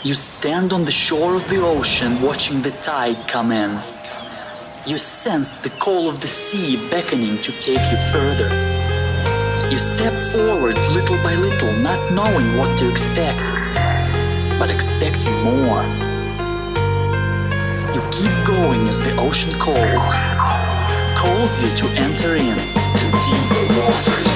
You stand on the shore of the ocean watching the tide come in. You sense the call of the sea beckoning to take you further. You step forward little by little, not knowing what to expect, but expecting more. You keep going as the ocean calls you to enter in to deeper waters.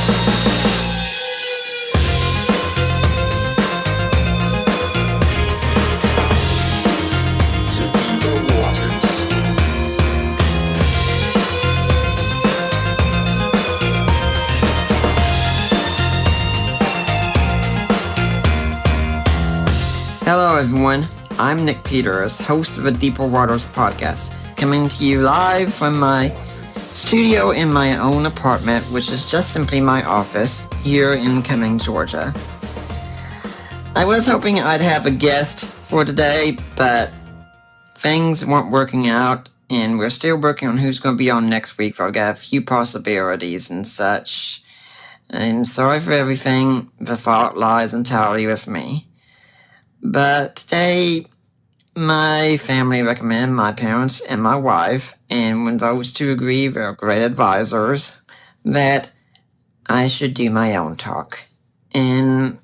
Hello everyone, I'm Nick Peters, host of the Deeper Waters podcast, coming to you live from my studio in my own apartment, which is just simply my office, here in Cumming, Georgia. I was hoping I'd have a guest for today, but things weren't working out, and we're still working on who's going to be on next week. I've got a few possibilities and such. I'm sorry for everything, the fault lies entirely with me. But today, my family recommended my parents and my wife, and when those two agree, they're great advisors, that I should do my own talk. And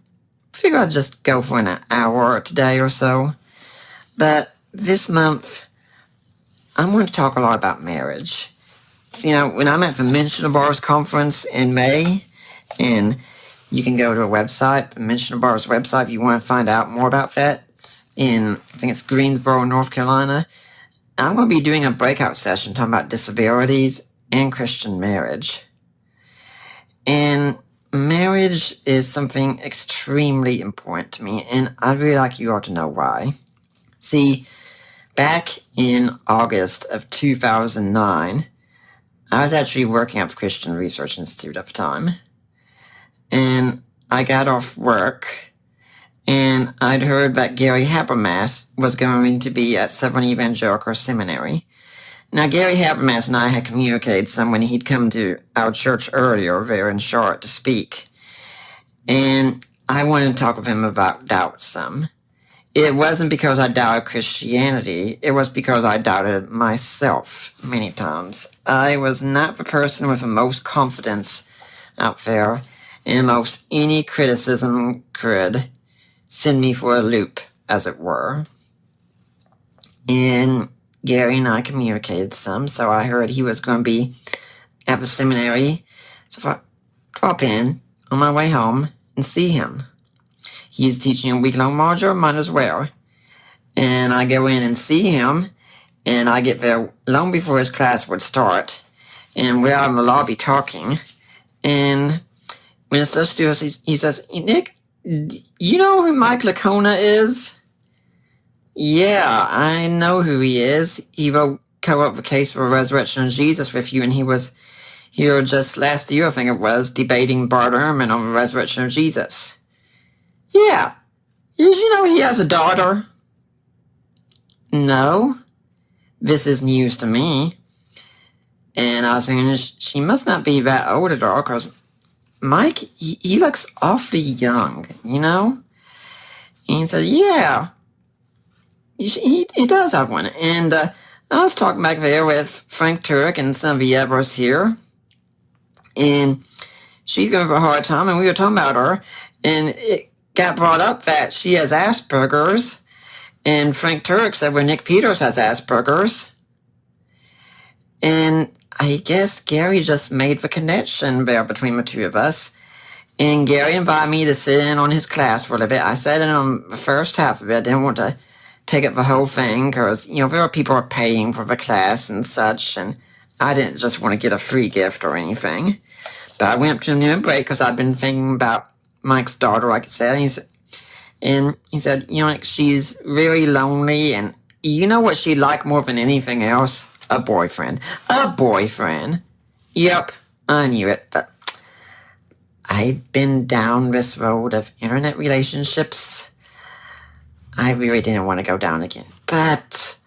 I figure I'd just go for an hour today or so. But this month, I'm going to talk a lot about marriage. So, when I'm at the Mention Bars conference in May, and you can go to a website, Mention Bars website, if you want to find out more about that. I think it's Greensboro, North Carolina. I'm going to be doing a breakout session talking about disabilities and Christian marriage. And marriage is something extremely important to me, and I'd really like you all to know why. See, back in August of 2009, I was actually working at the Christian Research Institute at the time. And I got off work, and I'd heard that Gary Habermas was going to be at Southern Evangelical Seminary. Now, Gary Habermas and I had communicated some when he'd come to our church earlier there in Charlotte to speak. And I wanted to talk with him about doubt some. It wasn't because I doubted Christianity, it was because I doubted myself many times. I was not the person with the most confidence out there, and most any criticism could send me for a loop, as it were. And Gary and I communicated some, so I heard he was going to be at the seminary, so I drop in on my way home and see him. He's teaching a week-long module, might as well. And I go in and see him, and I get there long before his class would start, and we're out in the lobby talking, and when it starts to us, he says, "Nick, you know who Mike Licona is?" "Yeah, I know who he is. He wrote co-up the case for the resurrection of Jesus with you, and he was here just last year, I think it was, debating Bart Ehrman on the resurrection of Jesus." "Yeah. Did you know he has a daughter?" "No. This is news to me." And I was thinking, she must not be that old at all, because Mike, he looks awfully young, And he said, "Yeah, he does have one." And I was talking back there with Frank Turek and some of the others here, and she's going through a hard time, and we were talking about her, and it got brought up that she has Asperger's, and Frank Turek said, well, Nick Peters has Asperger's, and I guess Gary just made the connection there between the two of us. And Gary invited me to sit in on his class for a little bit. I sat in on the first half of it. I didn't want to take up the whole thing because, there are people paying for the class and such. And I didn't just want to get a free gift or anything. But I went up to him during break because I'd been thinking about Mike's daughter, like I said. And he said, she's really lonely. And you know what she'd like more than anything else? A boyfriend. A boyfriend. Yep, I knew it, but I'd been down this road of internet relationships. I really didn't want to go down again, but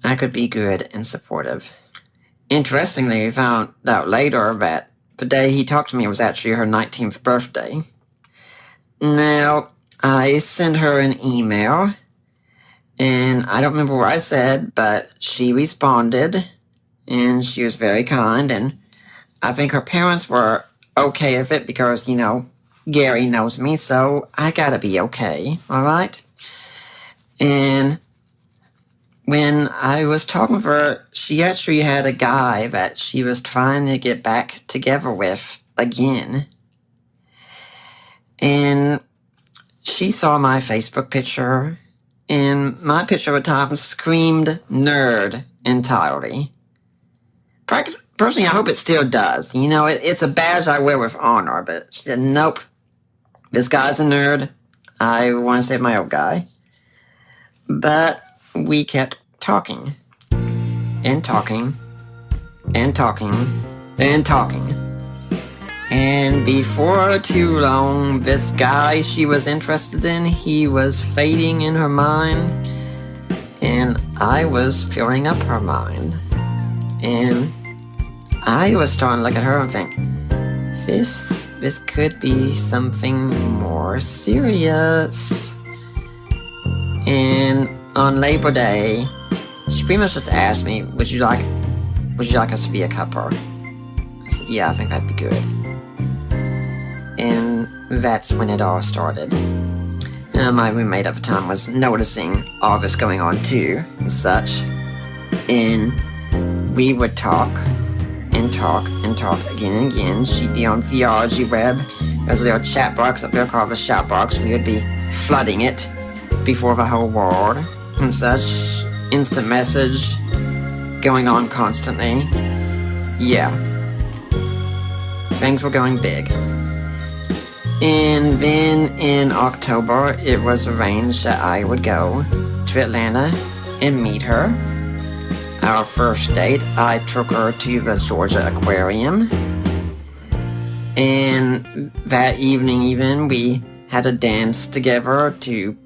I could be good and supportive. Interestingly, I found out later that the day he talked to me was actually her 19th birthday. Now, I sent her an email And I don't remember what I said, but she responded, and she was very kind, and I think her parents were okay with it because, Gary knows me, so I gotta be okay, alright? And when I was talking with her, she actually had a guy that she was trying to get back together with again. And she saw my Facebook picture, and my picture at the time screamed nerd entirely. Personally, I hope it still does. It's a badge I wear with honor, but she said, nope, this guy's a nerd. I want to save my old guy. But we kept talking, and talking, and talking, and talking. And before too long, this guy she was interested in, he was fading in her mind, and I was filling up her mind. And I was starting to look at her and think, this could be something more serious. And on Labor Day, she pretty much just asked me, would you like us to be a couple? I said, yeah, I think that'd be good. And that's when it all started. My roommate at the time was noticing all this going on too, and such. And we would talk, and talk, and talk again and again. She'd be on Theology Web. There's a little chat box up there called the Shout Box. We would be flooding it before the whole world, and such. Instant message going on constantly. Yeah. Things were going big. And then in October, it was arranged that I would go to Atlanta and meet her. Our first date, I took her to the Georgia Aquarium. And that evening even, we had a dance together to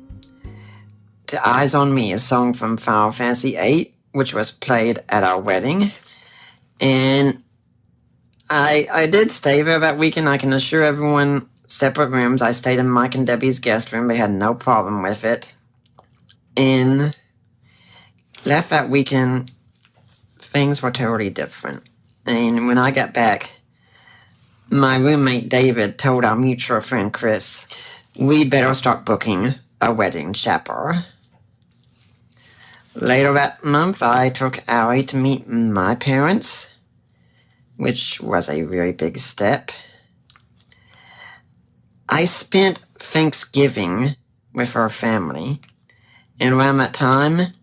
Eyes on Me, a song from Final Fantasy VIII, which was played at our wedding. And I did stay there that weekend. I can assure everyone, separate rooms. I stayed in Mike and Debbie's guest room. They had no problem with it. And left that weekend, things were totally different. And when I got back, my roommate David told our mutual friend Chris, we better start booking a wedding chaperone. Later that month, I took Allie to meet my parents, which was a very big step. I spent Thanksgiving with her family, and around that time,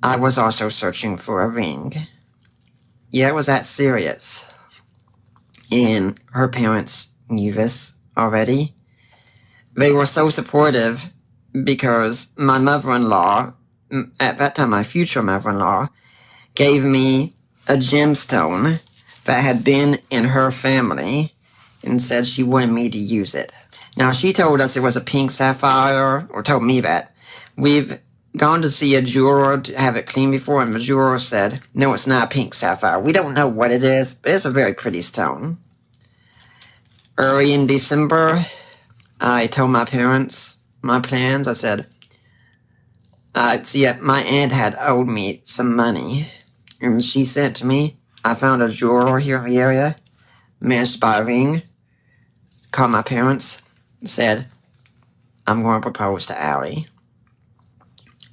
I was also searching for a ring. Yeah, it was that serious. And her parents knew this already. They were so supportive because my mother-in-law, at that time my future mother-in-law, gave me a gemstone that had been in her family and said she wanted me to use it. Now, she told us it was a pink sapphire, or told me that. We've gone to see a jeweler to have it cleaned before, and the jeweler said, no, it's not a pink sapphire. We don't know what it is, but it's a very pretty stone. Early in December, I told my parents my plans. I said, my aunt had owed me some money, and she sent to me. I found a jeweler here in the area, managed to buy a ring, called my parents, and said, I'm going to propose to Allie.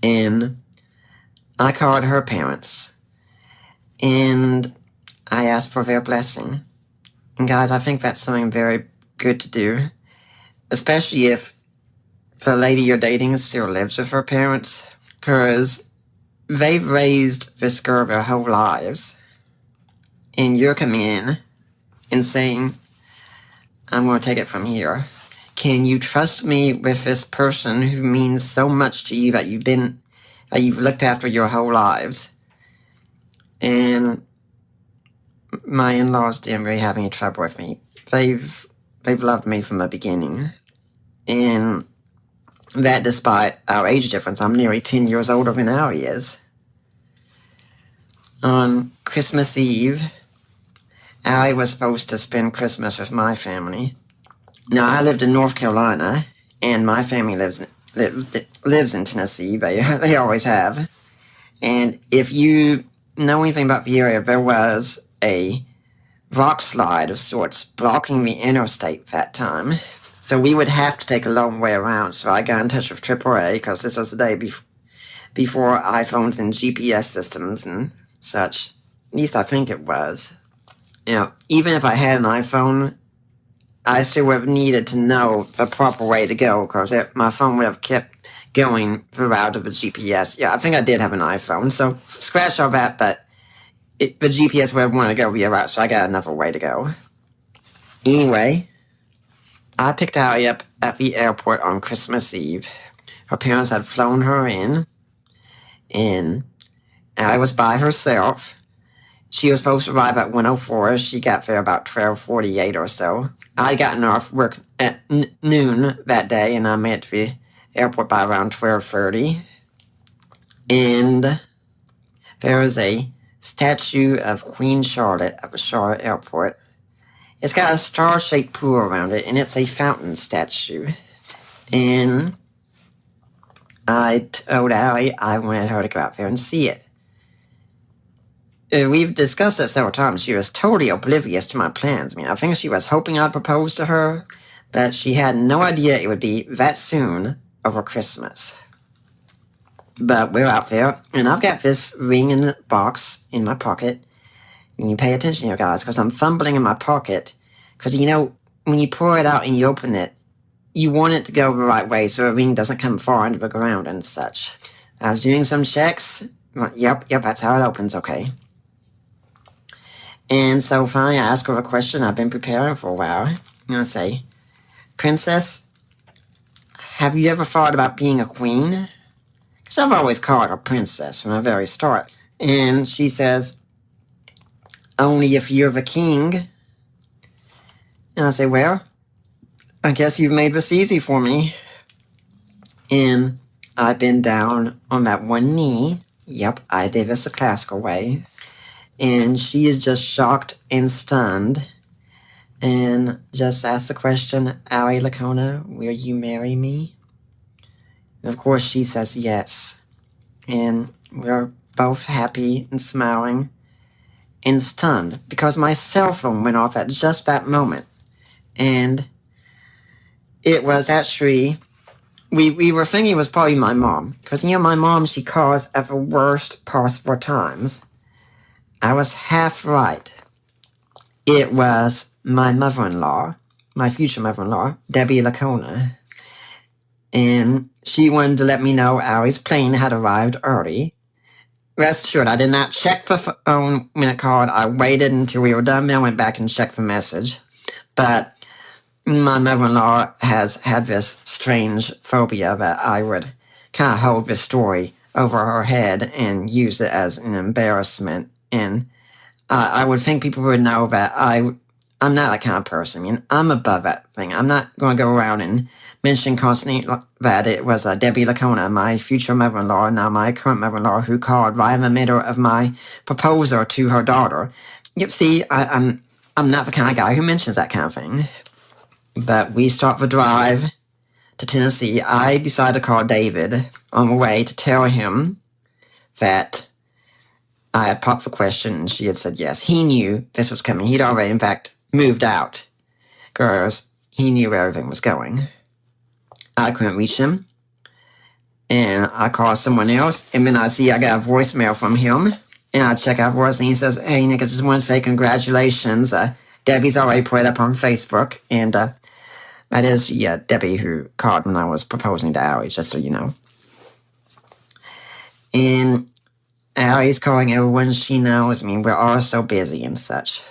And I called her parents, and I asked for their blessing. And guys, I think that's something very good to do, especially if the lady you're dating still lives with her parents, because they've raised this girl their whole lives, and you're coming in and saying, I'm going to take it from here. Can you trust me with this person who means so much to you that you've looked after your whole lives? And my in-laws didn't really have any trouble with me. They've loved me from the beginning. And that despite our age difference, I'm nearly 10 years older than Allie is. On Christmas Eve, Allie was supposed to spend Christmas with my family. Now, I lived in North Carolina, and my family lives that lives in Tennessee. They always have. And if you know anything about the area, there was a rock slide of sorts blocking the interstate that time. So we would have to take a long way around. So I got in touch with AAA because this was the day before iPhones and GPS systems and such. At least I think it was. Even if I had an iPhone, I still would have needed to know the proper way to go because my phone would have kept going the route of the GPS. Yeah, I think I did have an iPhone, so scratch all that, but the GPS would have wanted to go via route, so I got another way to go. Anyway, I picked Allie up at the airport on Christmas Eve. Her parents had flown her in, and Allie was by herself. She was supposed to arrive at 1:04. She got there about 12:48 or so. I had gotten off work at noon that day, and I made it to the airport by around 12:30. And there was a statue of Queen Charlotte at the Charlotte Airport. It's got a star-shaped pool around it, and it's a fountain statue. And I told Allie I wanted her to go out there and see it. We've discussed it several times. She was totally oblivious to my plans. I think she was hoping I'd propose to her, but she had no idea it would be that soon over Christmas. But we're out there, and I've got this ring in the box in my pocket. And you pay attention here, guys, because I'm fumbling in my pocket. Because, when you pour it out and you open it, you want it to go the right way so the ring doesn't come far into the ground and such. I was doing some checks. Yep, that's how it opens, okay. And so finally I asked her a question I've been preparing for a while. And I say, Princess, have you ever thought about being a queen? Because I've always called her princess from the very start. And she says, only if you're the king. And I say, well, I guess you've made this easy for me. And I bend down on that one knee. Yep, I did this the classical way. And she is just shocked and stunned and just asked the question, Allie Lacona, will you marry me? And of course she says yes. And we're both happy and smiling and stunned because my cell phone went off at just that moment. And it was actually, we were thinking it was probably my mom. Because, my mom, she calls at the worst possible times. I was half right. It was my mother-in-law, my future mother-in-law, Debbie Lacona. And she wanted to let me know Allie's plane had arrived early. Rest assured, I did not check the phone when it called. I waited until we were done, then I went back and checked the message. But my mother-in-law has had this strange phobia that I would kind of hold this story over her head and use it as an embarrassment. And I would think people would know that I'm not that kind of person. I'm above that thing. I'm not going to go around and mention constantly that it was Debbie Lacona, my future mother-in-law, now my current mother-in-law, who called right in the middle of my proposal to her daughter. You see, I'm not the kind of guy who mentions that kind of thing. But we start the drive to Tennessee. I decided to call David on the way to tell him that I had popped the question and she had said yes. He knew this was coming. He'd already, in fact, moved out because he knew where everything was going. I couldn't reach him. And I called someone else. And then I see I got a voicemail from him. And I check out voice and he says, hey, Nick, I just want to say congratulations. Debbie's already put it up on Facebook. And that is Debbie who called when I was proposing to Allie, just so you know. And Allie's calling everyone she knows. We're all so busy and such.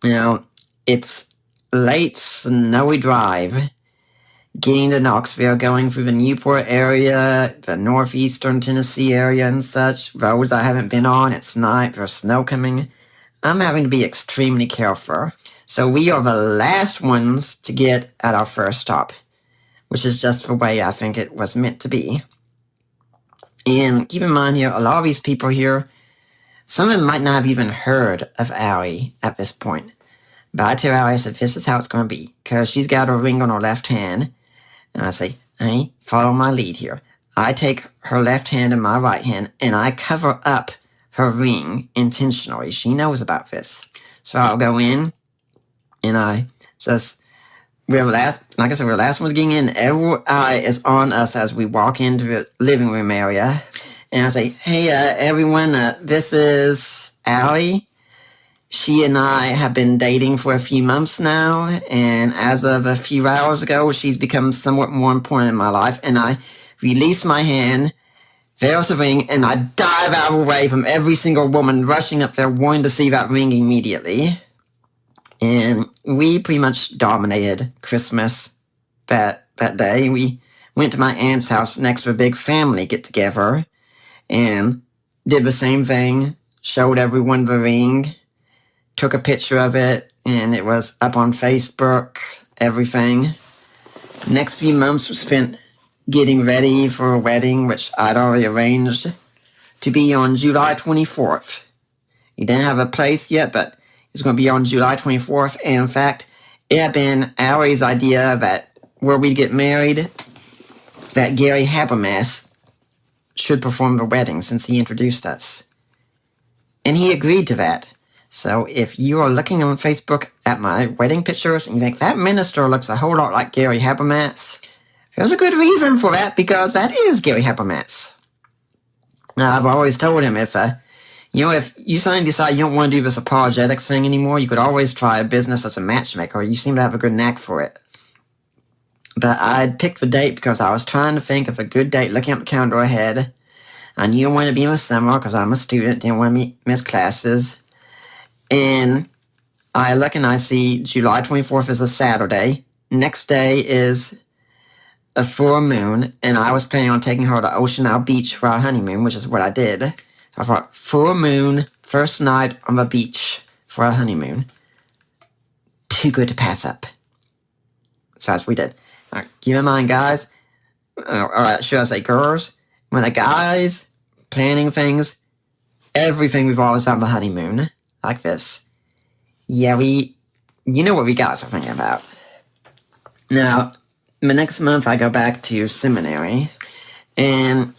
It's late, snowy drive. Getting to Knoxville, going through the Newport area, the northeastern Tennessee area and such. Roads I haven't been on. It's night. There's snow coming. I'm having to be extremely careful. So we are the last ones to get at our first stop, which is just the way I think it was meant to be. And keep in mind here, a lot of these people here, some of them might not have even heard of Allie at this point. But I tell Allie, I said, this is how it's going to be. Because she's got her ring on her left hand. And I say, Hey, follow my lead here. I take her left hand in my right hand and I cover up her ring intentionally. She knows about this. So I'll go in and I just, we're last ones getting in. Every eye is on us as we walk into the living room area. And I say, hey, everyone, this is Allie. She and I have been dating for a few months now, and as of a few hours ago, she's become somewhat more important in my life, and I release my hand, there's the ring, and I dive out of the way from every single woman rushing up there wanting to see that ring immediately. And we pretty much dominated Christmas that day. We went to my aunt's house next to a big family get-together, and did the same thing, showed everyone the ring, took a picture of it, and it was up on Facebook, everything. Next few months were spent getting ready for a wedding, which I'd already arranged to be on July 24th. He didn't have a place yet, but it's going to be on July 24th. And in fact, it had been Allie's idea that where we get married, that Gary Habermas should perform the wedding since he introduced us. And he agreed to that. So if you are looking on Facebook at my wedding pictures and you think that minister looks a whole lot like Gary Habermas, there's a good reason for that, because that is Gary Habermas. Now, I've always told him if you suddenly decide you don't want to do this apologetics thing anymore, you could always try a business as a matchmaker. You seem to have a good knack for it. But I'd picked the date because I was trying to think of a good date, looking at the calendar ahead. I knew I wanted to be in the summer because I'm a student, didn't want to miss classes. And I look and I see July 24th is a Saturday. Next day is a full moon, and I was planning on taking her to Ocean Isle Beach for our honeymoon, which is what I did. I thought, full moon, first night on the beach for our honeymoon. Too good to pass up. So that's what we did. Now, keep in mind, guys, or should I say girls, when a guy's planning things, everything we've always done on the honeymoon, like this. Yeah, you know what we guys are thinking about. Now, the next month I go back to seminary, and,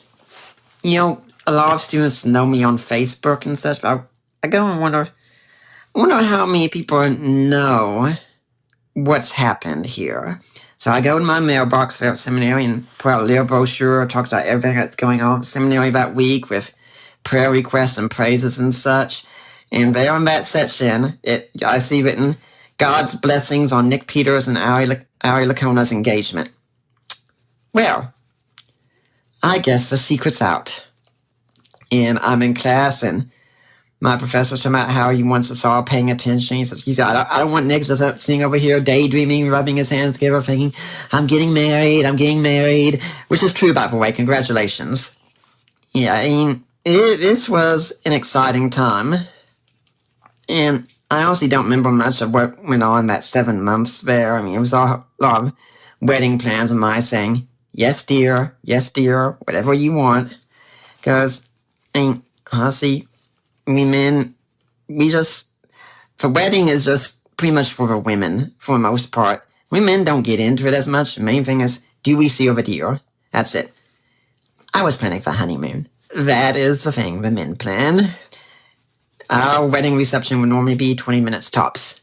a lot of students know me on Facebook and such, but I go and wonder how many people know what's happened here. So I go to my mailbox there at seminary and put out a little brochure, talks about everything that's going on at seminary that week with prayer requests and praises and such. And there in that section, I see written, God's blessings on Nick Peters and Ari Lacona's engagement. Well, I guess the secret's out. And I'm in class, and my professor's talking about how he wants us all paying attention. He says, I don't want Nick just sitting over here daydreaming, rubbing his hands together, thinking, I'm getting married, which is true, by the way. Congratulations. Yeah, I mean, this was an exciting time. And I honestly don't remember much of what went on that 7 months there. I mean, it was a lot of wedding plans and my saying, yes, dear, whatever you want. Because, I mean, honestly, we men, the wedding is just pretty much for the women, for the most part. We men don't get into it as much. The main thing is, do we seal the deal? That's it. I was planning for honeymoon. That is the thing the men plan. Our wedding reception would normally be 20 minutes tops.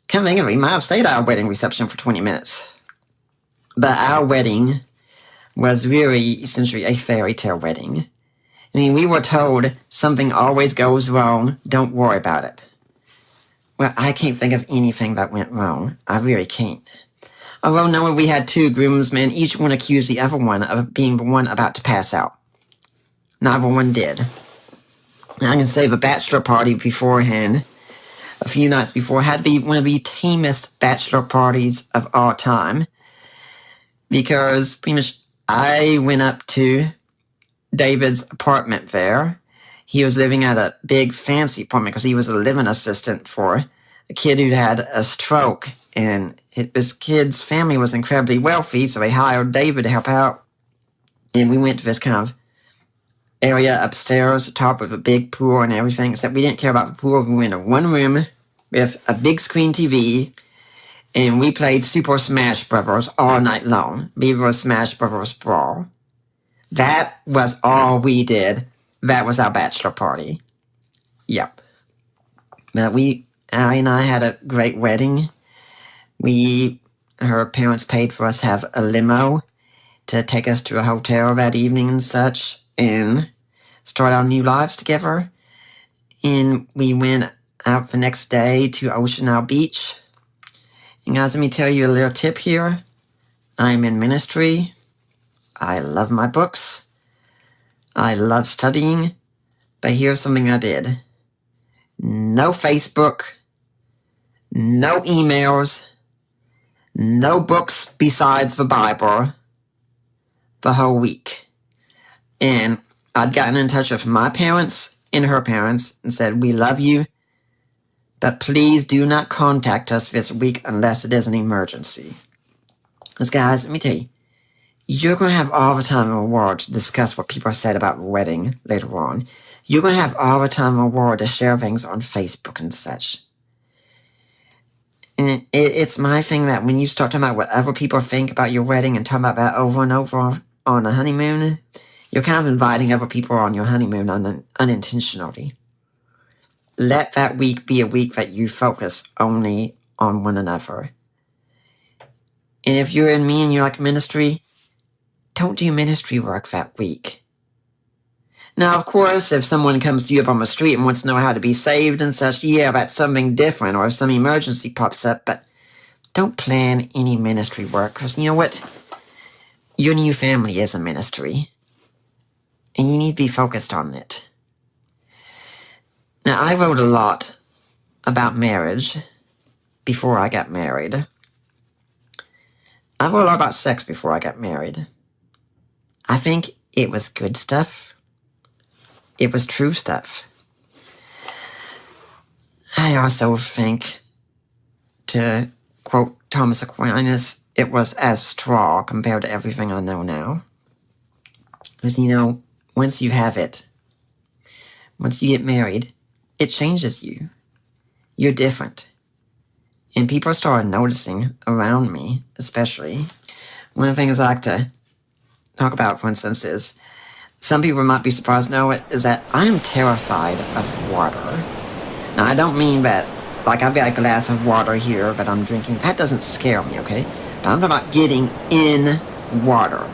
Come think of it, we might have stayed at our wedding reception for 20 minutes. But our wedding was really essentially a fairy tale wedding. I mean, we were told something always goes wrong, don't worry about it. Well, I can't think of anything that went wrong. I really can't. Although knowing we had 2 groomsmen, each one accused the other one of being the one about to pass out. Neither one did. I can say the bachelor party beforehand, a few nights before, had to be one of the tamest bachelor parties of all time. Because pretty much I went up to David's apartment there. He was living at a big fancy apartment because he was a living assistant for a kid who had a stroke. And this kid's family was incredibly wealthy, so they hired David to help out. And we went to this kind of area upstairs, the top of a big pool and everything, except we didn't care about the pool. We went in one room with a big screen TV, And we played Super Smash Bros. All night long. Viva Smash Bros. Brawl. That was all we did. That was our bachelor party. Yep. But Allie and I had a great wedding. Her parents paid for us to have a limo to take us to a hotel that evening and such, and start our new lives together. And we went out the next day to Ocean Isle Beach. And guys, let me tell you a little tip here. I'm in ministry. I love my books. I love studying. But here's something I did. No Facebook. No emails. No books besides the Bible. The whole week. And I'd gotten in touch with my parents and her parents and said, we love you, but please do not contact us this week unless it is an emergency. Because guys, let me tell you, you're going to have all the time in the world to discuss what people said about the wedding later on. You're going to have all the time in the world to share things on Facebook and such. And it's my thing that when you start talking about what other people think about your wedding and talking about that over and over on a honeymoon, you're kind of inviting other people on your honeymoon unintentionally. Let that week be a week that you focus only on one another. And if you're in me and you like ministry, don't do ministry work that week. Now, of course, if someone comes to you up on the street and wants to know how to be saved and such, yeah, that's something different, or if some emergency pops up, but don't plan any ministry work, because you know what? Your new family is a ministry, and you need to be focused on it. Now, I wrote a lot about marriage before I got married. I wrote a lot about sex before I got married. I think it was good stuff. It was true stuff. I also think, to quote Thomas Aquinas, it was as straw compared to everything I know now. Because, you know, once you have it, once you get married, it changes you. You're different. And people started noticing around me, especially. One of the things I like to talk about, for instance, is some people might be surprised to know it, is that I'm terrified of water. Now, I don't mean that, like I've got a glass of water here that I'm drinking. That doesn't scare me, okay? But I'm talking about getting in water.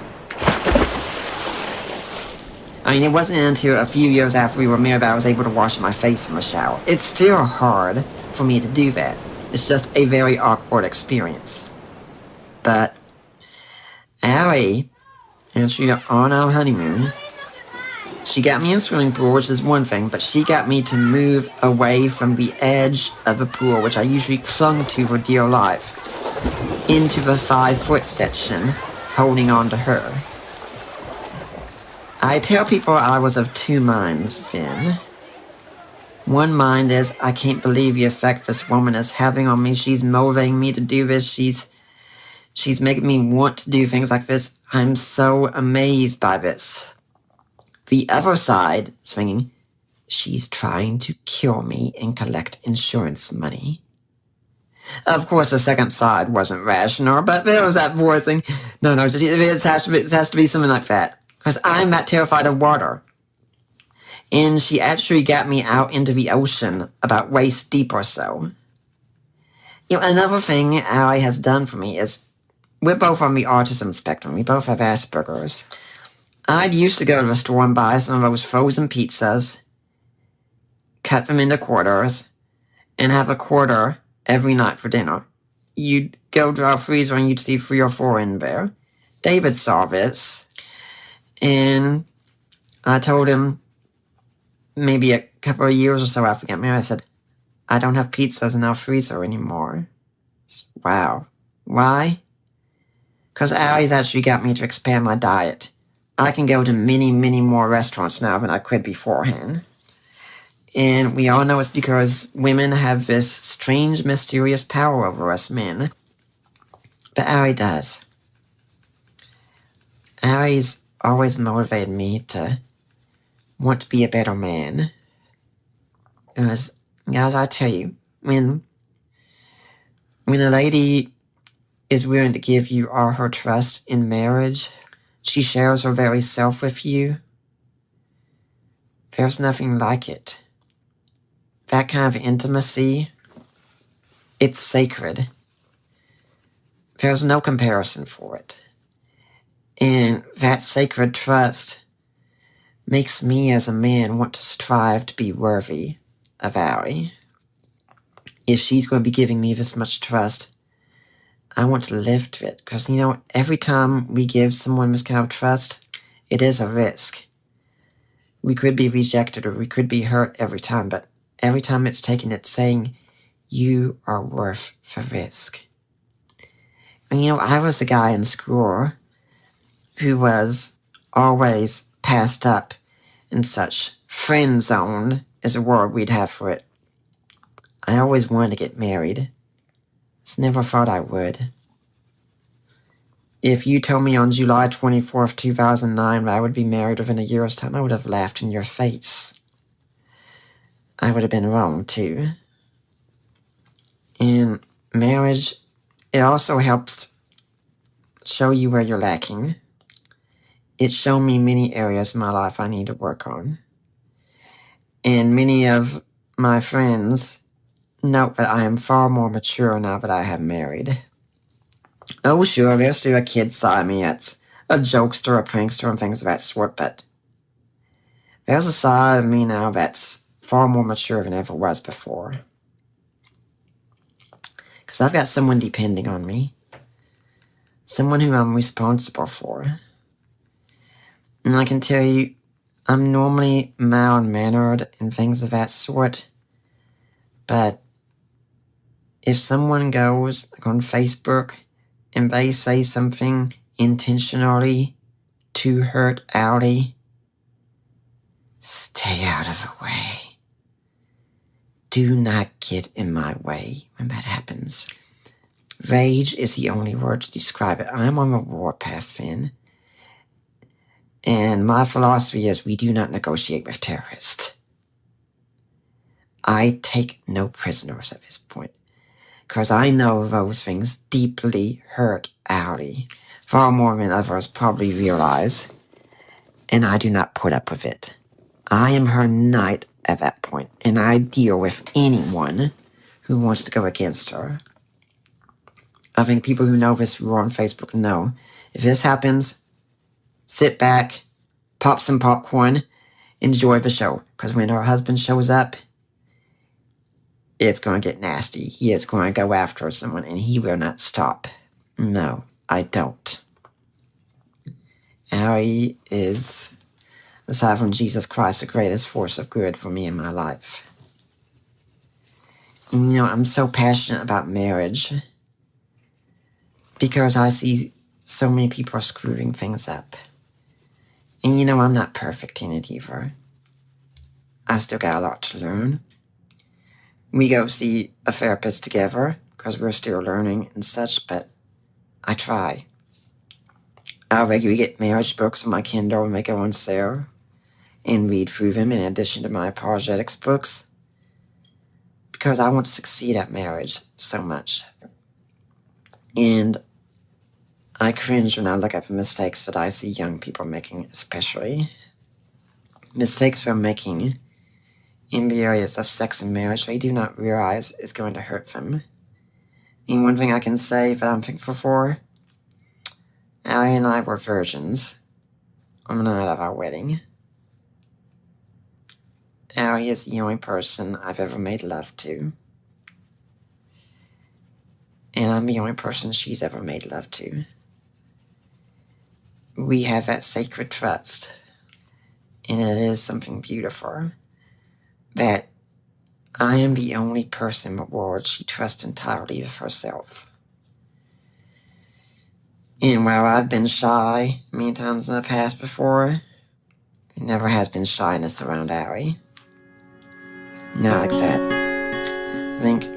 I mean, it wasn't until a few years after we were married that I was able to wash my face in the shower. It's still hard for me to do that. It's just a very awkward experience. But Allie, and she on our honeymoon, she got me in a swimming pool, which is one thing, but she got me to move away from the edge of the pool, which I usually clung to for dear life, into the 5-foot section, holding on to her. I tell people I was of two minds then. One mind is, I can't believe the effect this woman is having on me. She's motivating me to do this. She's making me want to do things like this. I'm so amazed by this. The other side, swinging, she's trying to kill me and collect insurance money. Of course, the second side wasn't rational, but there was that voicing. No, it has to be something like that. Because I'm that terrified of water. And she actually got me out into the ocean about waist deep or so. You know, another thing Allie has done for me is, we're both on the autism spectrum. We both have Asperger's. I'd used to go to the store and buy some of those frozen pizzas, cut them into quarters, and have a quarter every night for dinner. You'd go to our freezer and you'd see 3 or 4 in there. David saw this, and I told him, maybe a couple of years or so after getting married, I said, I don't have pizzas in our freezer anymore. Wow. Why? Because Allie's actually got me to expand my diet. I can go to many, many more restaurants now than I could beforehand. And we all know it's because women have this strange, mysterious power over us men. But Allie does. Allie's always motivated me to want to be a better man. Because, guys, I tell you, when When a lady is willing to give you all her trust in marriage, she shares her very self with you, there's nothing like it. That kind of intimacy, it's sacred. There's no comparison for it. And that sacred trust makes me as a man want to strive to be worthy of Ari. If she's going to be giving me this much trust, I want to live to it. Because, every time we give someone this kind of trust, it is a risk. We could be rejected or we could be hurt every time, but every time it's taken, it's saying, you are worth the risk. And I was a guy in school who was always passed up in such. Friend zone is a word we'd have for it. I always wanted to get married. Just never thought I would. If you told me on July 24th, 2009 that I would be married within a year's time, I would have laughed in your face. I would have been wrong, too. And marriage, it also helps show you where you're lacking. It showed me many areas in my life I need to work on. And many of my friends note that I am far more mature now that I have married. Oh, sure, there's still a kid side of me that's a jokester, a prankster, and things of that sort, but there's a side of me now that's far more mature than ever was before. Because I've got someone depending on me. Someone who I'm responsible for. And I can tell you, I'm normally mild-mannered and things of that sort. But if someone goes on Facebook and they say something intentionally to hurt Audi, stay out of the way. Do not get in my way when that happens. Rage is the only word to describe it. I'm on the warpath, Finn. And my philosophy is we do not negotiate with terrorists. I take no prisoners at this point. Because I know those things deeply hurt Audi. Far more than others probably realize. And I do not put up with it. I am her knight at that point, and I deal with anyone who wants to go against her. I think people who know this who are on Facebook know. If this happens, sit back, pop some popcorn, enjoy the show. Because when her husband shows up, it's going to get nasty. He is going to go after someone, and he will not stop. No, I don't. Ari is, aside from Jesus Christ, the greatest force of good for me in my life. And I'm so passionate about marriage because I see so many people are screwing things up. And I'm not perfect in it either. I still got a lot to learn. We go see a therapist together because we're still learning and such, but I try. I regularly get marriage books on my Kindle when they go on sale and read through them in addition to my apologetics books because I want to succeed at marriage so much. And I cringe when I look at the mistakes that I see young people making, especially. Mistakes they're making in the areas of sex and marriage they do not realize is going to hurt them. And one thing I can say that I'm thankful for, Allie and I were virgins on the night of our wedding. Allie is the only person I've ever made love to. And I'm the only person she's ever made love to. We have that sacred trust. And it is something beautiful. That I am the only person in the world she trusts entirely with herself. And while I've been shy many times in the past before, it never has been shyness around Ari. Not like that. I think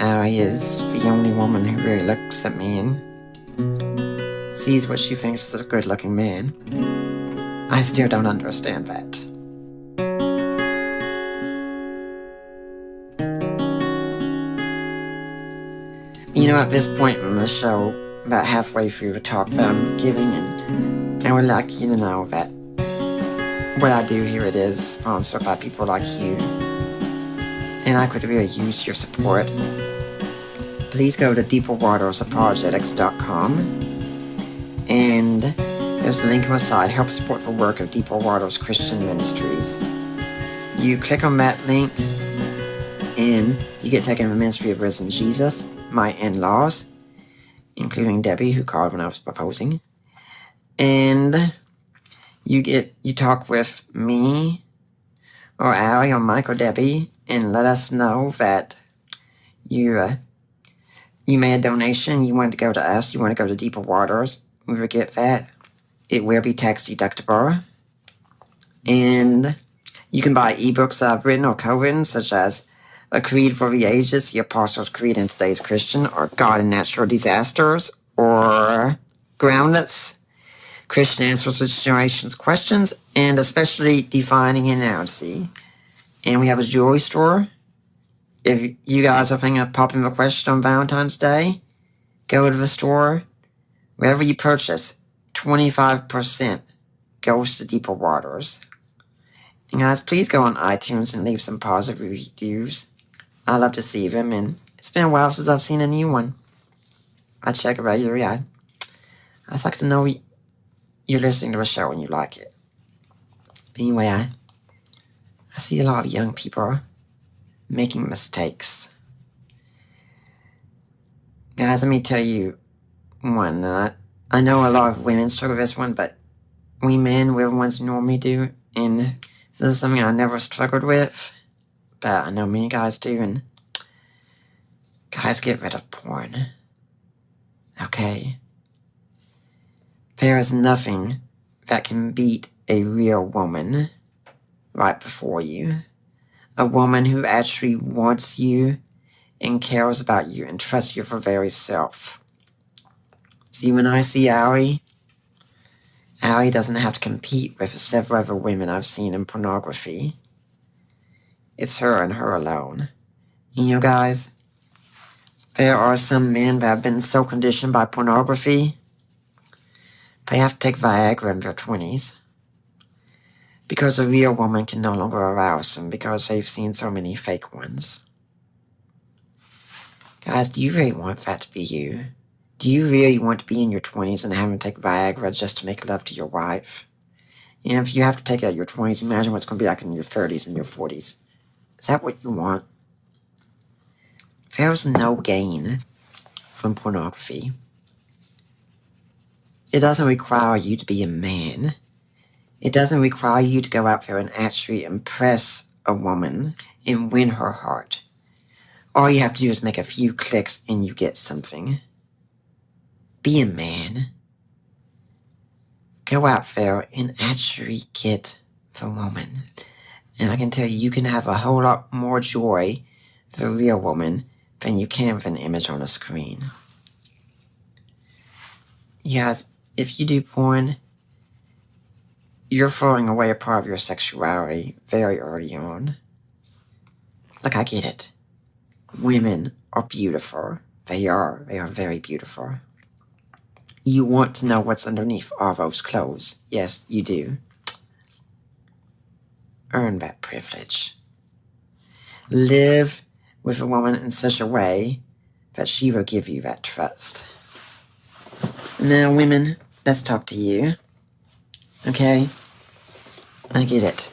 Ari is the only woman who really looks at me and sees what she thinks is a good-looking man. I still don't understand that. At this point in the show, about halfway through the talk that I'm giving, and I would like you to know that what I do here, it is sponsored by people like you, and I could really use your support. Please go to deeperwatersapologetics.com, and there's a link on the side, help support the work of Deeper Waters Christian Ministries. You click on that link, and you get taken to the ministry of Risen Jesus, my in-laws, including Debbie, who called when I was proposing. And you talk with me, or Allie, or Mike, or Debbie, and let us know that you made a donation, you wanted to go to us, you want to go to Deeper Waters. We will get that. It will be tax deductible. And you can buy ebooks I've written or co-written, such as A Creed for the Ages, The Apostles' Creed in Today's Christian, or God and Natural Disasters, or Groundlets, Christian Answers to Generation's Questions, and especially Defining Inerrancy. And we have a jewelry store. If you guys are thinking of popping a question on Valentine's Day, go to the store. Wherever you purchase, 25% goes to Deeper Waters. And guys, please go on iTunes and leave some positive reviews. I love to see them, and it's been a while since I've seen a new one. I check it regularly. I'd like to know you're listening to a show and you like it. But anyway, I see a lot of young people making mistakes. Guys, let me tell you one. I know a lot of women struggle with this one, but we men, we're the ones who normally do. And this is something I never struggled with, but I know many guys do. And guys, get rid of porn. Okay? There is nothing that can beat a real woman right before you. A woman who actually wants you and cares about you and trusts you for very self. See, when I see Allie doesn't have to compete with several other women I've seen in pornography. It's her and her alone. And guys, there are some men that have been so conditioned by pornography, they have to take Viagra in their 20s. Because a real woman can no longer arouse them because they've seen so many fake ones. Guys, do you really want that to be you? Do you really want to be in your 20s and having to take Viagra just to make love to your wife? And if you have to take it at your 20s, imagine what it's going to be like in your 30s and your 40s. Is that what you want? There's no gain from pornography. It doesn't require you to be a man. It doesn't require you to go out there and actually impress a woman and win her heart. All you have to do is make a few clicks and you get something. Be a man. Go out there and actually get the woman. And I can tell you, you can have a whole lot more joy with a real woman than you can with an image on a screen. Yes, if you do porn, you're throwing away a part of your sexuality very early on. Look, I get it. Women are beautiful. They are very beautiful. You want to know what's underneath all those clothes. Yes, you do. Earn that privilege. Live with a woman in such a way that she will give you that trust. Now, women, let's talk to you. Okay? I get it.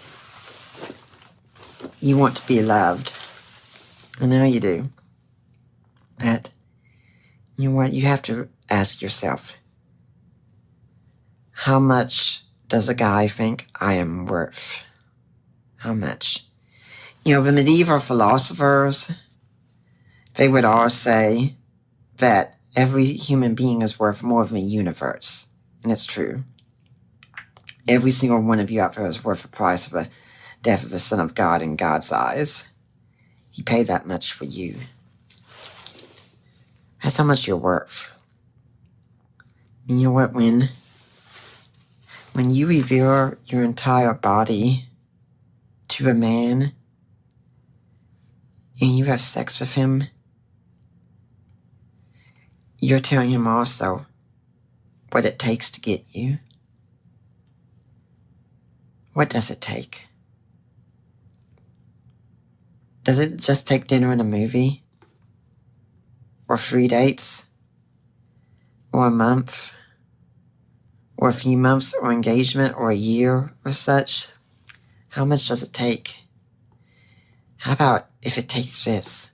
You want to be loved. I know you do. But, you know what? You have to ask yourself, how much does a guy think I am worth? How much? The medieval philosophers, they would all say that every human being is worth more than the universe. And it's true. Every single one of you out there is worth the price of the death of the Son of God in God's eyes. He paid that much for you. That's how much you're worth. You know what? When you reveal your entire body to a man and you have sex with him, you're telling him also what it takes to get you. What does it take? Does it just take dinner and a movie? Or 3 dates? Or a month? Or a few months? Or engagement? Or a year? Or such? How much does it take? How about if it takes this?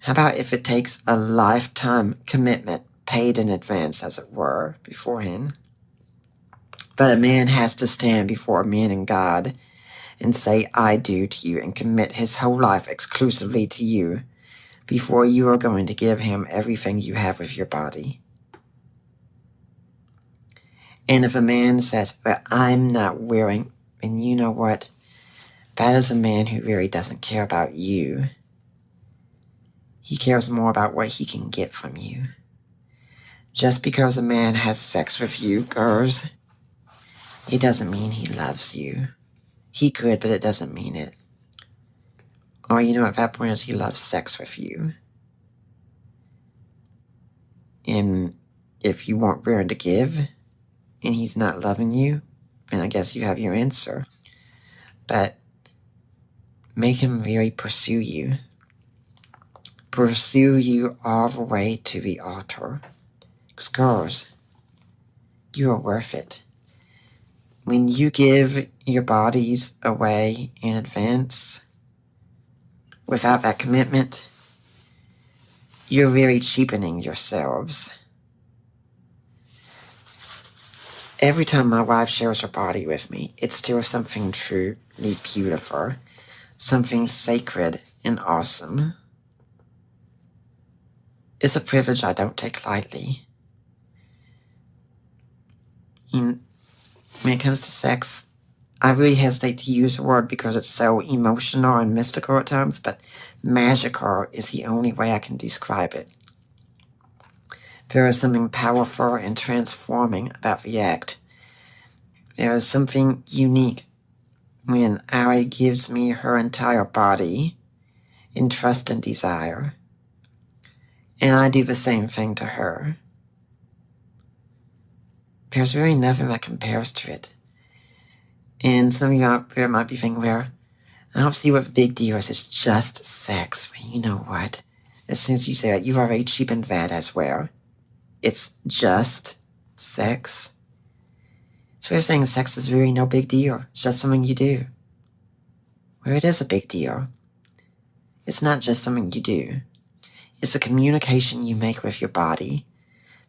How about if it takes a lifetime commitment, paid in advance, as it were, beforehand? But a man has to stand before a man and God and say, I do to you, and commit his whole life exclusively to you before you are going to give him everything you have with your body. And if a man says, well, I'm not willing, and you know what? That is a man who really doesn't care about you. He cares more about what he can get from you. Just because a man has sex with you, girls, it doesn't mean he loves you. He could, but it doesn't mean it. All you know at that point is he loves sex with you. And if you weren't willing to give, and he's not loving you, then I guess you have your answer. But make him really pursue you. Pursue you all the way to the altar. Because girls, you are worth it. When you give your bodies away in advance, without that commitment, you're really cheapening yourselves. Every time my wife shares her body with me, it's still something truly beautiful, something sacred and awesome. It's a privilege I don't take lightly. And when it comes to sex, I really hesitate to use the word because it's so emotional and mystical at times, but magical is the only way I can describe it. There is something powerful and transforming about the act. There is something unique when Ari gives me her entire body in trust and desire, and I do the same thing to her. There's really nothing that compares to it. And some of you out there might be thinking, well, I don't see what the big deal is. It's just sex. Well, you know what? As soon as you say that, you've already cheapened that as well. It's just sex. So you're saying sex is really no big deal. It's just something you do. Well, it is a big deal. It's not just something you do. It's a communication you make with your body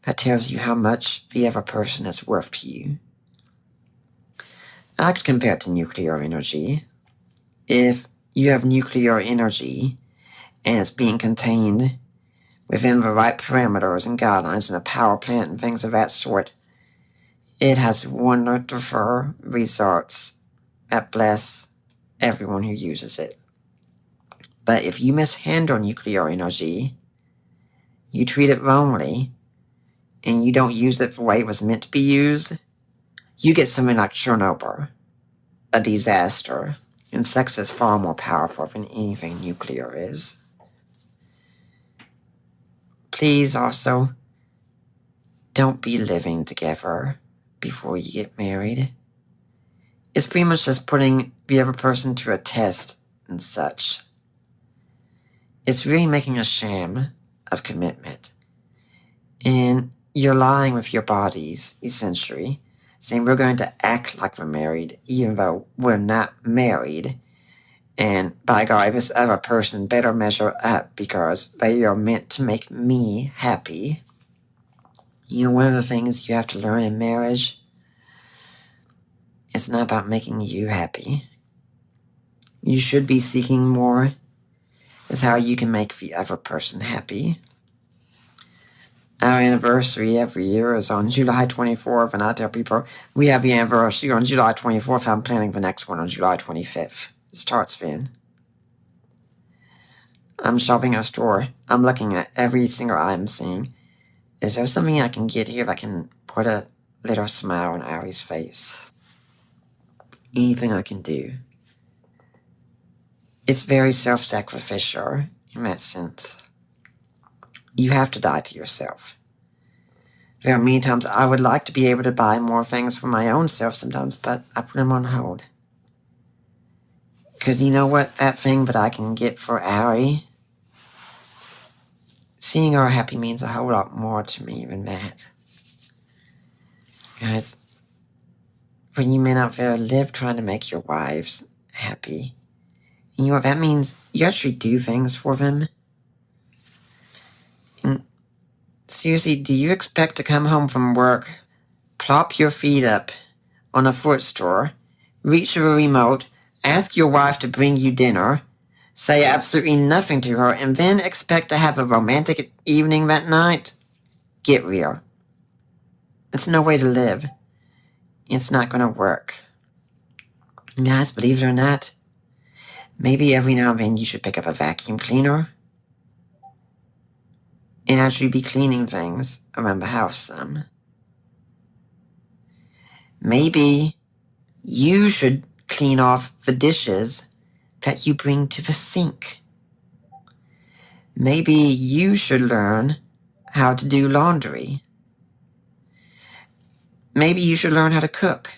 that tells you how much the other person is worth to you. I could compare it to nuclear energy. If you have nuclear energy and it's being contained within the right parameters and guidelines in a power plant and things of that sort, it has wonderful results that bless everyone who uses it. But if you mishandle nuclear energy, you treat it wrongly, and you don't use it the way it was meant to be used, you get something like Chernobyl, a disaster. And sex is far more powerful than anything nuclear is. Please also, don't be living together before you get married. It's pretty much just putting the other person to a test and such. It's really making a sham of commitment. And you're lying with your bodies, essentially, saying we're going to act like we're married, even though we're not married. And by God, this other person better measure up because they are meant to make me happy. You know, one of the things you have to learn in marriage, it's not about making you happy. You should be seeking more is how you can make the other person happy. Our anniversary every year is on July 24th, and I tell people we have the anniversary on July 24th. I'm planning the next one on July 25th. It starts then. I'm shopping at a store. I'm looking at every single item saying, is there something I can get here that can put a little smile on Ari's face? Anything I can do. It's very self-sacrificial in that sense. You have to die to yourself. There are many times I would like to be able to buy more things for my own self sometimes, but I put them on hold. Because you know what? That thing that I can get for Ari, seeing her happy means a whole lot more to me than that. Guys, for you men out there, live trying to make your wives happy. You know what that means? You actually do things for them. And seriously, do you expect to come home from work, plop your feet up on a footstool, reach for a remote, ask your wife to bring you dinner, say absolutely nothing to her, and then expect to have a romantic evening that night? Get real. It's no way to live. It's not going to work. And guys, believe it or not, maybe every now and then you should pick up a vacuum cleaner and actually be cleaning things around the house some. Maybe you should clean off the dishes that you bring to the sink. Maybe you should learn how to do laundry. Maybe you should learn how to cook.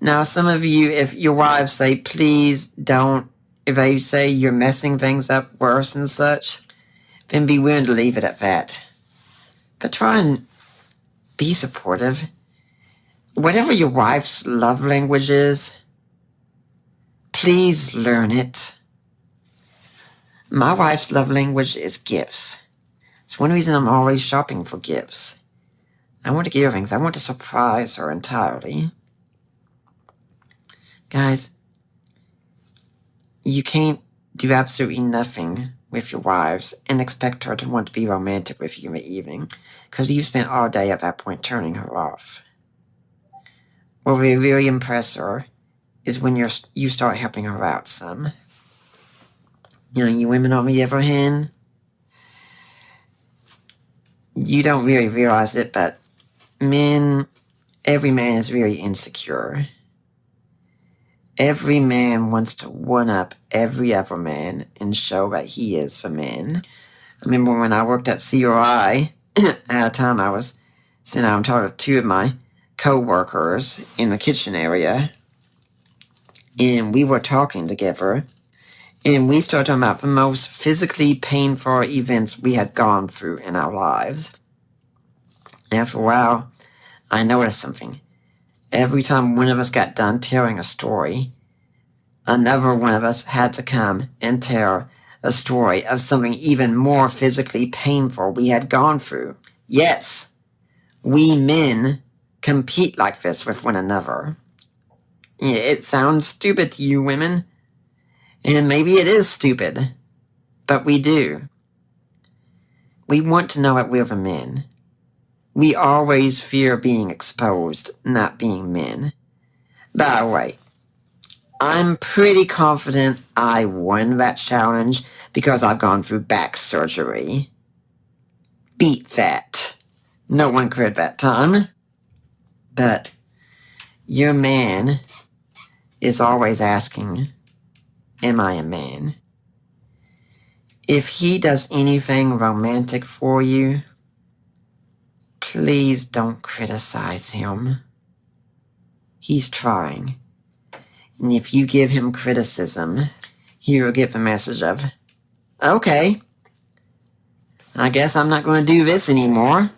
Now, some of you, if your wives say, please don't, if they say you're messing things up worse and such, then be willing to leave it at that. But try and be supportive. Whatever your wife's love language is, please learn it. My wife's love language is gifts. It's one reason I'm always shopping for gifts. I want to give her things. I want to surprise her entirely. Guys, you can't do absolutely nothing with your wives and expect her to want to be romantic with you in the evening, because you've spent all day at that point turning her off. What will really impress her is when you start helping her out some. You know, you women on the other hand, you don't really realize it, but every man is really insecure. Every man wants to one-up every other man and show that he is the man. I remember when I worked at CRI, at a time I was sitting down talking to two of my co-workers in the kitchen area, and we were talking together, and we started talking about the most physically painful events we had gone through in our lives. And after a while, I noticed something. Every time one of us got done telling a story, another one of us had to come and tell a story of something even more physically painful we had gone through. Yes, we men compete like this with one another. It sounds stupid to you women, and maybe it is stupid, but we do. We want to know that we're the men. We always fear being exposed, not being men. By the way, I'm pretty confident I won that challenge because I've gone through back surgery. Beat that. No one could that time. But your man is always asking, am I a man? If he does anything romantic for you, please don't criticize him. He's trying. And if you give him criticism, he will get the message of, okay, I guess I'm not going to do this anymore.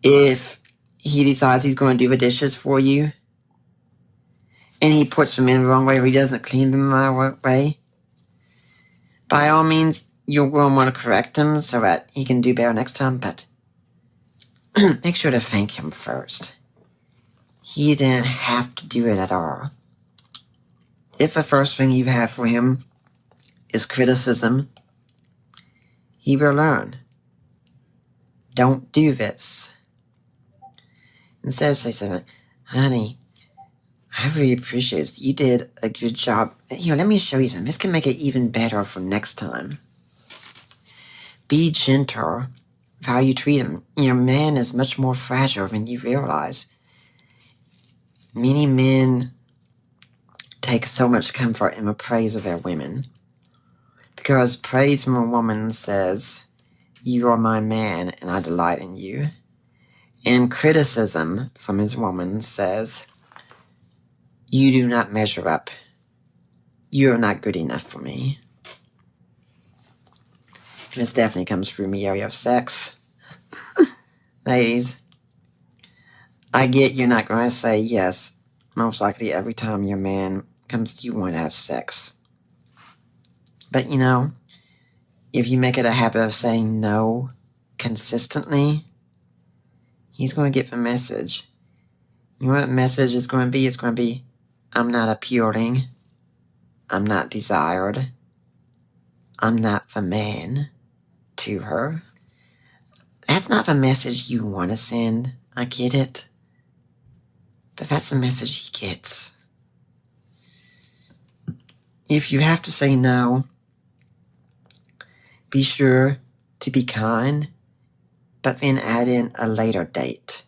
If he decides he's going to do the dishes for you, and he puts them in the wrong way or he doesn't clean them the right way, by all means, you'll go and want to correct him so that he can do better next time, but make sure to thank him first. He didn't have to do it at all. If the first thing you have for him is criticism, he will learn. Don't do this. Instead say something, honey, I really appreciate this. You did a good job. Here, let me show you something. This can make it even better for next time. Be gentle with how you treat him. Your man is much more fragile than you realize. Many men take so much comfort in the praise of their women Because praise from a woman says, "You are my man and I delight in you." And criticism from his woman says, "You do not measure up. You are not good enough for me." This definitely comes through the area of sex. Ladies, I get you're not going to say yes, most likely every time your man comes to you want to have sex. But you know, if you make it a habit of saying no consistently, he's going to get the message. You know what message is going to be? It's going to be, I'm not appealing. I'm not desired. I'm not the man to her. That's not the message you want to send. I get it. But that's the message he gets. If you have to say no, be sure to be kind, but then add in a later date.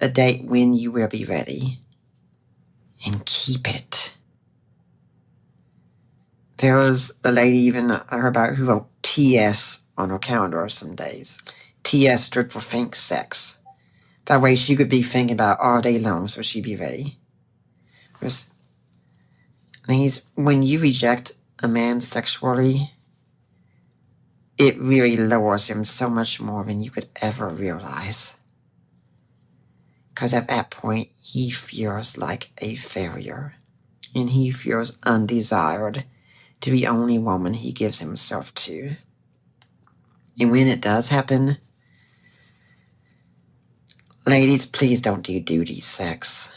A date when you will be ready. And keep it. There was a lady even I heard about who wrote TS on her calendar some days. TS stood for think sex. That way she could be thinking about all day long so she'd be ready. Because, ladies, when you reject a man sexually, it really lowers him so much more than you could ever realize. Because at that point, he feels like a failure. And he feels undesired to the only woman he gives himself to. And when it does happen, ladies, please don't do duty sex.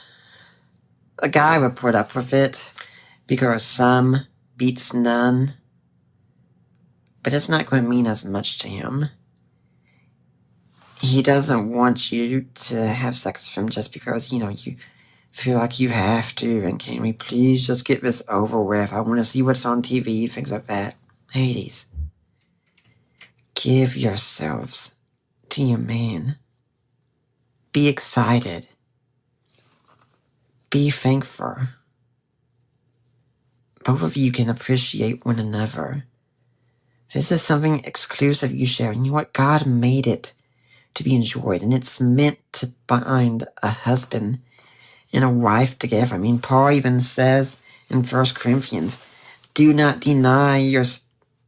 A guy would put up with it because some beats none, but it's not going to mean as much to him. He doesn't want you to have sex with him just because, you feel like you have to, and can we please just get this over with? I want to see what's on TV, things like that. Ladies, give yourselves to your man. Be excited. Be thankful. Both of you can appreciate one another. This is something exclusive you share. And you know what? God made it to be enjoyed, and it's meant to bind a husband and a wife together. I mean, Paul even says in 1 Corinthians, do not deny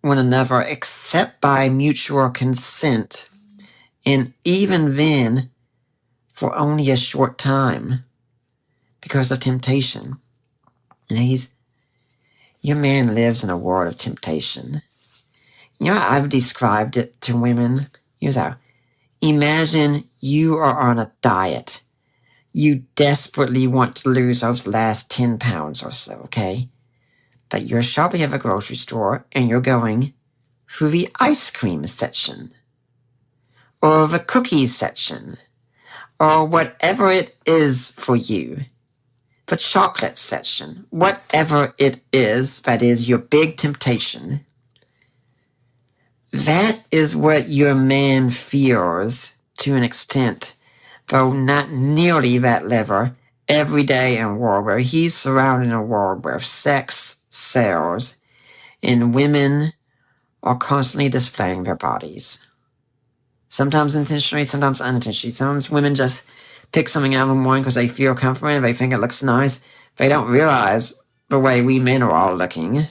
one another except by mutual consent, and even then for only a short time because of temptation. And your man lives in a world of temptation. I've described it to women. Here's how. Imagine you are on a diet. You desperately want to lose those last 10 pounds or so, okay? But you're shopping at the grocery store and you're going through the ice cream section or the cookies section or whatever it is for you. The chocolate section, whatever it is that is your big temptation. That is what your man feels to an extent, though not nearly that level, every day in a world where he's surrounded in a world where sex sells and women are constantly displaying their bodies. Sometimes intentionally, sometimes unintentionally. Sometimes women just pick something out in the morning because they feel comfortable and they think it looks nice. They don't realize the way we men are all looking.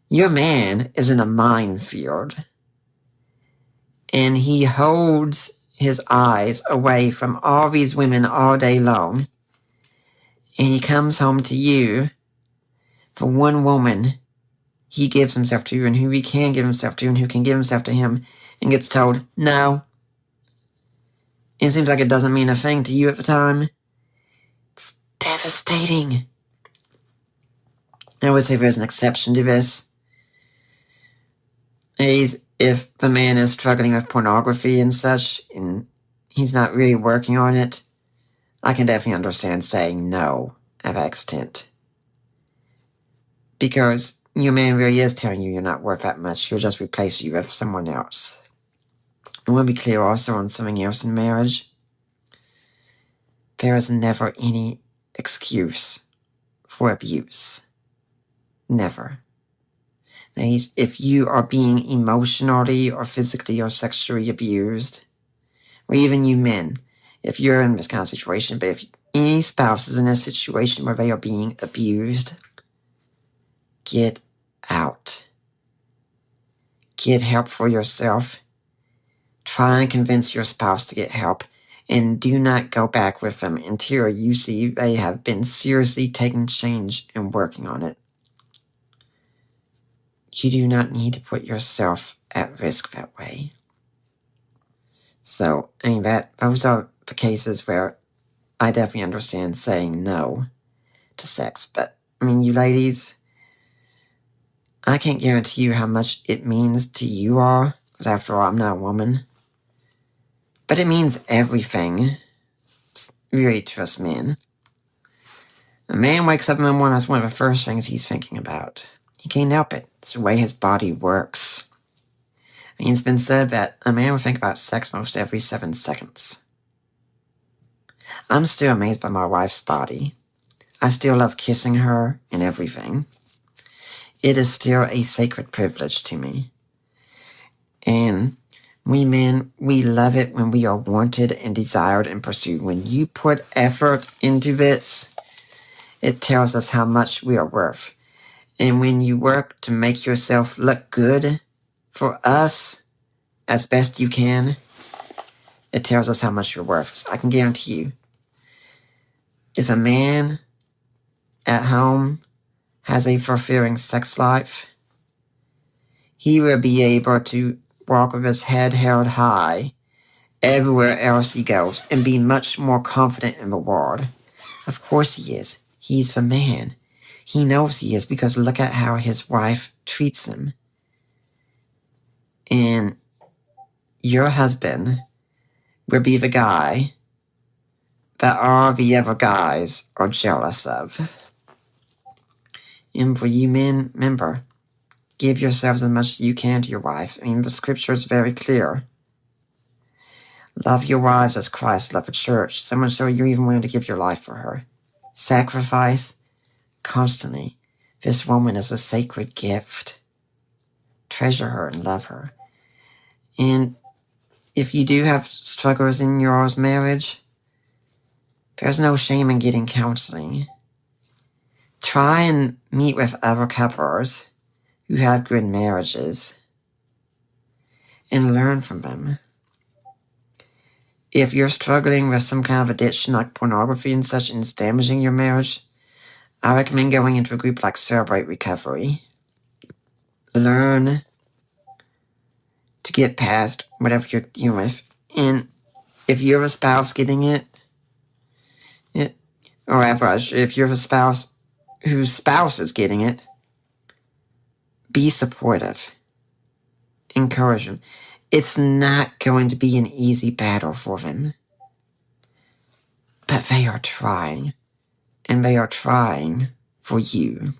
Your man is in a minefield, and he holds his eyes away from all these women all day long, and he comes home to you for one woman he gives himself to and who he can give himself to and who can give himself to him, and gets told no. It seems like it doesn't mean a thing to you at the time. It's devastating. I would say there's an exception to this. If the man is struggling with pornography and such, and he's not really working on it, I can definitely understand saying no at that extent. Because your man really is telling you you're not worth that much. He'll just replace you with someone else. I want to be clear also on something else in marriage. There is never any excuse for abuse. Never. Ladies, if you are being emotionally or physically or sexually abused, or even you men, if you're in this kind of situation, but if any spouse is in a situation where they are being abused, get out. Get help for yourself. Try and convince your spouse to get help, and do not go back with them until you see they have been seriously taking change and working on it. You do not need to put yourself at risk that way. So, those are the cases where I definitely understand saying no to sex. But, you ladies, I can't guarantee you how much it means to you all, because after all, I'm not a woman. But it means everything, really, to us men. A man wakes up in the morning, that's one of the first things he's thinking about. He can't help it. It's the way his body works. It's been said that a man will think about sex most every 7 seconds. I'm still amazed by my wife's body. I still love kissing her and everything. It is still a sacred privilege to me. And we men, we love it when we are wanted and desired and pursued. When you put effort into this, it tells us how much we are worth. And when you work to make yourself look good for us as best you can, it tells us how much you're worth. So I can guarantee you, if a man at home has a fulfilling sex life, he will be able to walk with his head held high everywhere else he goes and be much more confident in the world. Of course he is. He's the man. He knows he is, because look at how his wife treats him. And your husband will be the guy that all the other guys are jealous of. And for you men, remember, give yourselves as much as you can to your wife. The scripture is very clear. Love your wives as Christ loved the church, so much so you're even willing to give your life for her. Sacrifice constantly. This woman is a sacred gift. Treasure her and love her. And if you do have struggles in your marriage, there's no shame in getting counseling. Try and meet with other couples who have good marriages and learn from them. If you're struggling with some kind of addiction like pornography and such, and it's damaging your marriage, I recommend going into a group like Celebrate Recovery. Learn to get past whatever you're dealing with. And if you're a spouse getting it, or average, if you're a spouse whose spouse is getting it, be supportive. Encourage them. It's not going to be an easy battle for them. But they are trying. And they are trying for you.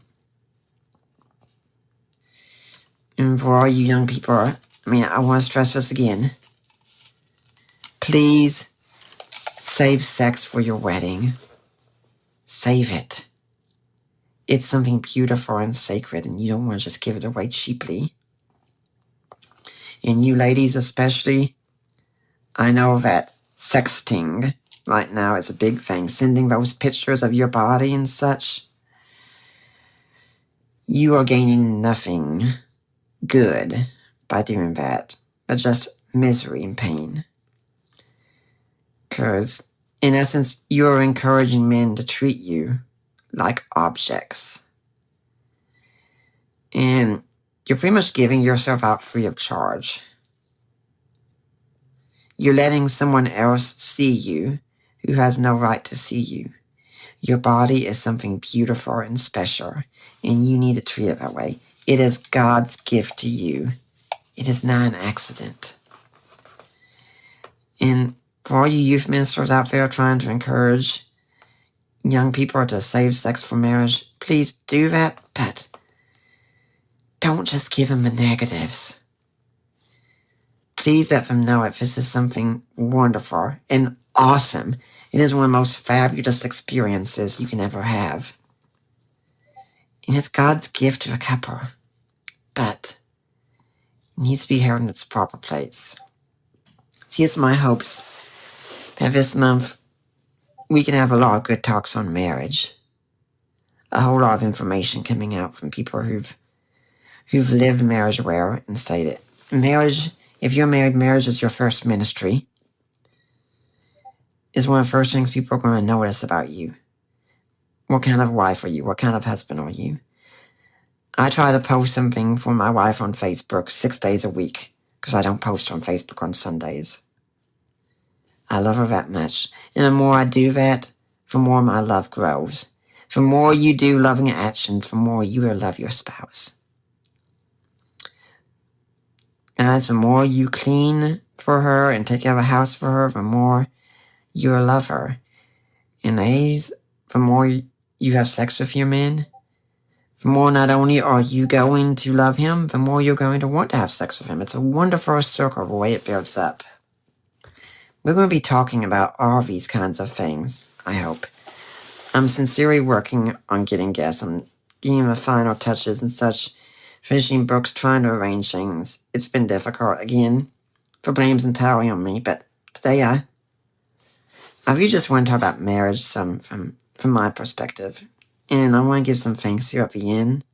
And for all you young people, I want to stress this again. Please save sex for your wedding. Save it. It's something beautiful and sacred, and you don't want to just give it away cheaply. And you ladies especially, I know that sexting right now is a big thing. Sending those pictures of your body and such. You are gaining nothing good by doing that, but just misery and pain. Because, in essence, you are encouraging men to treat you like objects. And you're pretty much giving yourself out free of charge. You're letting someone else see you who has no right to see you. Your body is something beautiful and special, and you need to treat it that way. It is God's gift to you. It is not an accident. And for all you youth ministers out there trying to encourage young people to save sex for marriage, please do that, but don't just give them the negatives. Please let them know if this is something wonderful and awesome. It is one of the most fabulous experiences you can ever have. And it's God's gift to a couple. but it needs to be held in its proper place. So here's my hopes that this month we can have a lot of good talks on marriage. A whole lot of information coming out from people who've lived marriage well and stated marriage, if you're married, marriage is your first ministry, is one of the first things people are going to notice about you. What kind of wife are you? What kind of husband are you? I try to post something for my wife on Facebook 6 days a week because I don't post on Facebook on Sundays. I love her that much. And the more I do that, the more my love grows. The more you do loving actions, the more you will love your spouse. Guys, the more you clean for her and take care of a house for her, the more you will love her. And ladies, the more you have sex with your man, the more not only are you going to love him, the more you're going to want to have sex with him. It's a wonderful circle the way it builds up. We're going to be talking about all these kinds of things, I hope. I'm sincerely working on getting guests. I'm getting the final touches and such, finishing books, trying to arrange things. It's been difficult. Again, the blame's entirely on me, but today I really just want to talk about marriage some from my perspective. And I want to give some thanks here at the end.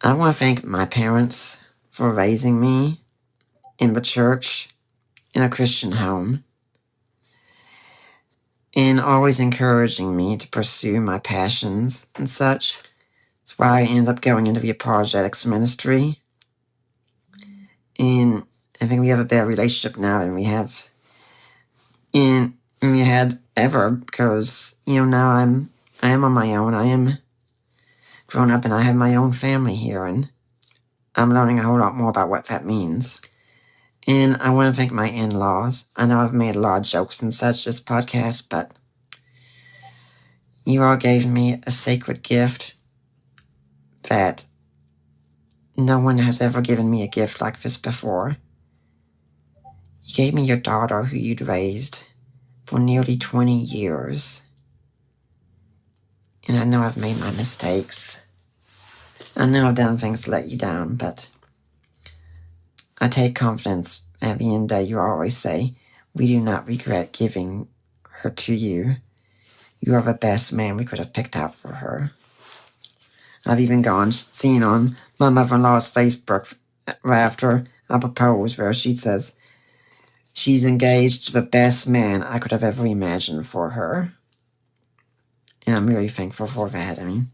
I want to thank my parents for raising me in the church, in a Christian home, and always encouraging me to pursue my passions and such. That's why I ended up going into the apologetics ministry. And I think we have a better relationship now than we have we had ever, because, now I am on my own. I am grown up and I have my own family here, and I'm learning a whole lot more about what that means. And I want to thank my in-laws. I know I've made a lot of jokes and such this podcast, but you all gave me a sacred gift that no one has ever given me a gift like this before. You gave me your daughter who you'd raised for nearly 20 years. And I know I've made my mistakes. I know I've done things to let you down, but I take confidence. At the end of the day, you always say, we do not regret giving her to you. You are the best man we could have picked out for her. I've even seen on my mother-in-law's Facebook right after I proposed, where she says she's engaged to the best man I could have ever imagined for her. And I'm really thankful for that. Like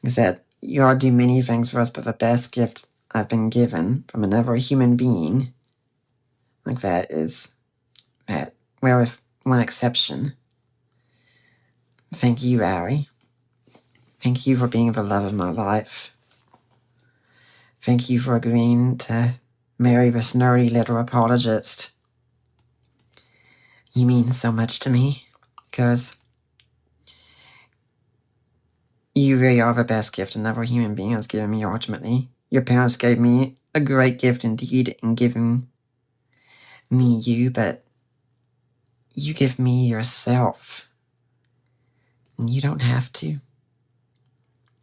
I said, you all do many things for us, but the best gift I've been given from another human being like that is that, well, with one exception. Thank you, Ari. Thank you for being the love of my life. Thank you for agreeing to marry this nerdy little apologist. You mean so much to me, because you really are the best gift another human being has given me ultimately. Your parents gave me a great gift indeed in giving me you, but you give me yourself. And you don't have to.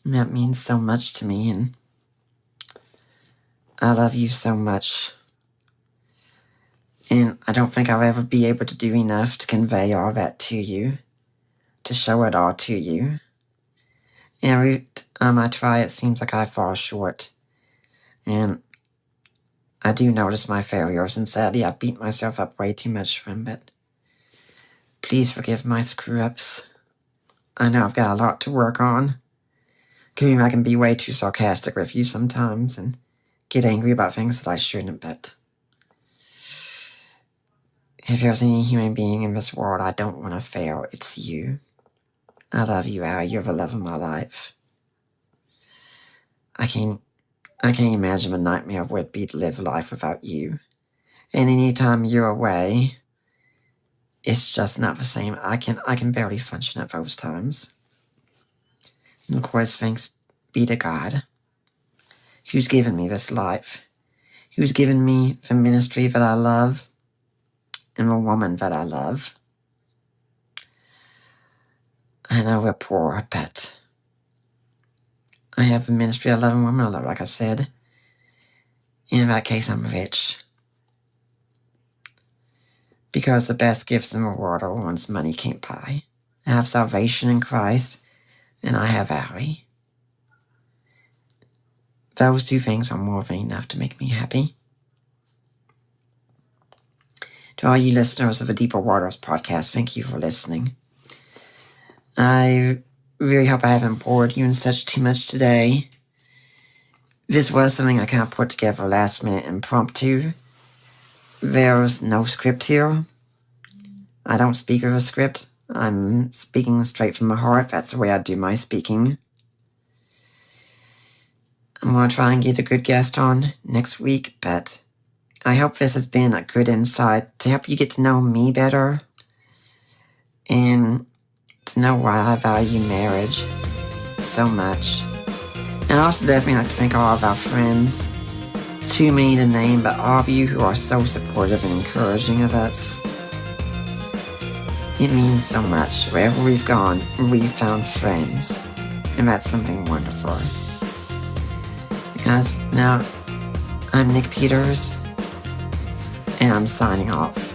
And that means so much to me, and I love you so much. And I don't think I'll ever be able to do enough to convey all that to you, to show it all to you. And every time I try, it seems like I fall short. And I do notice my failures, and sadly I beat myself up way too much for them, but please forgive my screw-ups. I know I've got a lot to work on. I can be way too sarcastic with you sometimes and get angry about things that I shouldn't, but if there's any human being in this world I don't want to fail, it's you. I love you, Al. You're the love of my life. I can't imagine the nightmare of what it'd be to live life without you. And anytime you're away, it's just not the same. I can barely function at those times. And of course, thanks be to God, who's given me this life, who's given me the ministry that I love, and the woman that I love. I know we're poor, but I have the ministry of loving one another, like I said. In that case, I'm rich. Because the best gifts in the world are ones money can't buy. I have salvation in Christ, and I have Allie. Those two things are more than enough to make me happy. To all you listeners of the Deeper Waters podcast, thank you for listening. I really hope I haven't bored you and such too much today. This was something I kind of put together last minute impromptu. There's no script here. I don't speak with a script. I'm speaking straight from the heart. That's the way I do my speaking. I'm going to try and get a good guest on next week, but I hope this has been a good insight to help you get to know me better and to know why I value marriage so much. And I also definitely like to thank all of our friends. Too many to name, but all of you who are so supportive and encouraging of us. It means so much. Wherever we've gone, we've found friends. And that's something wonderful. Because now, I'm Nick Peters, and I'm signing off.